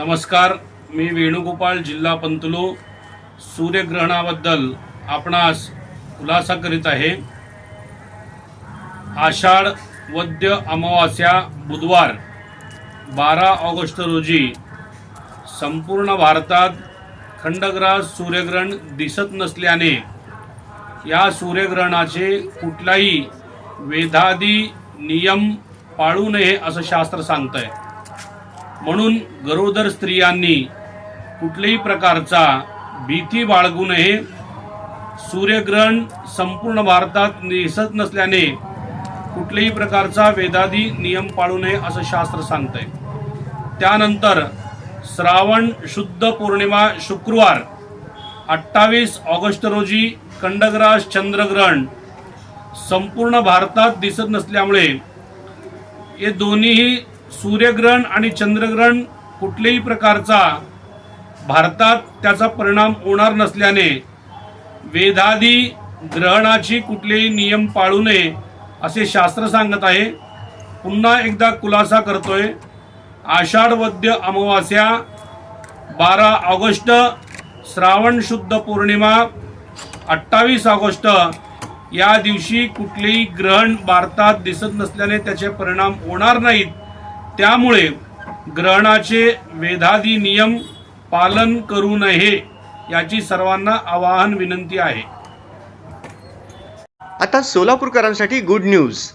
नमस्कार, मी वेणुगोपाल जिल्हा पंतुलो सूर्यग्रहणाबद्दल आपणास खुलासा करीत आहे। आषाढ वद्य अमावास्या बुधवार 12 ऑगस्ट रोजी संपूर्ण भारतात खंडग्रास सूर्यग्रहण दिसत नसल्याने या सूर्यग्रहणाचे कुठलाही वेदादी नियम पाळू नये असं शास्त्र सांगतंय। म्हणून गरोदर स्त्रियांनी कुठल्याही प्रकारचा भीती बाळगू नये। सूर्यग्रहण संपूर्ण भारतात दिसत नसल्याने कुठल्याही प्रकारचा वेदादी नियम पाळू नये असं शास्त्र सांगतंय। त्यानंतर श्रावण शुद्ध पौर्णिमा शुक्रवार 28 ऑगस्ट रोजी खंडग्रास चंद्रग्रहण संपूर्ण भारतात दिसत नसल्यामुळे हे दोन्हीही सूर्यग्रहण आणि चंद्रग्रहण कुठल्याही प्रकारचा भारतात त्याचा परिणाम होणार नसल्याने वेदादी ग्रहणाची कुठलेही नियम पाळू नये असे शास्त्र सांगत आहे। पुन्हा एकदा खुलासा करतोय, आषाढ वद्य अमावास्या 12 ऑगस्ट, श्रावण शुद्ध पौर्णिमा 28 ऑगस्ट या दिवशी कुठलेही ग्रहण भारतात दिसत नसल्याने त्याचे परिणाम होणार नाहीत। त्यामुळे ग्रहणाचे वेदादी नियम पालन करू नये याची सर्वांना आवाहन विनंती आहे। आता सोलापूरकरांसाठी गुड न्यूज।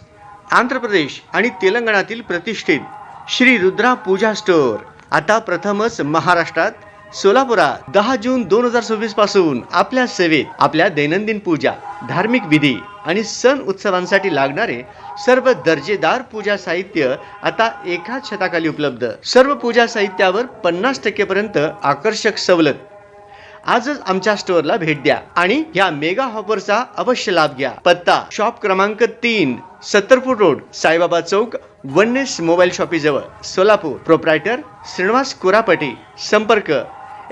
आंध्र प्रदेश आणि तेलंगणातील प्रतिष्ठित श्री रुद्रा पूजा स्टोअर आता प्रथमच महाराष्ट्रात सोलापुरात 10 जून 2026 पासून आपल्या सेवेत आपल्या दैनंदिन पूजा, धार्मिक विधी आणि सण उत्सवांसाठी लागणारे सर्व दर्जेदार पूजा साहित्य आता एकाच छताखाली उपलब्ध। सर्व पूजा साहित्यावर 50% पर्यंत आकर्षक सवलत। आजच आमच्या स्टोअरला भेट द्या आणि या मेगा ऑफरचा अवश्य लाभ घ्या। पत्ता शॉप क्रमांक 3, 70 फूट रोड, साईबाबा चौक, वननेस मोबाईल शॉपी जवळ, सोलापूर। प्रोप्रायटर श्रीनिवास कोरापटी। संपर्क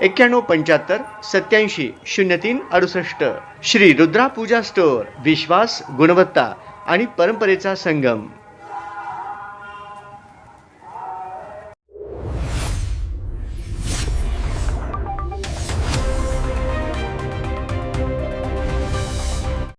9175 87 03 68। श्री रुद्रा पूजा स्टोअर, विश्वास, गुणवत्ता आणि परंपरेचा संगम।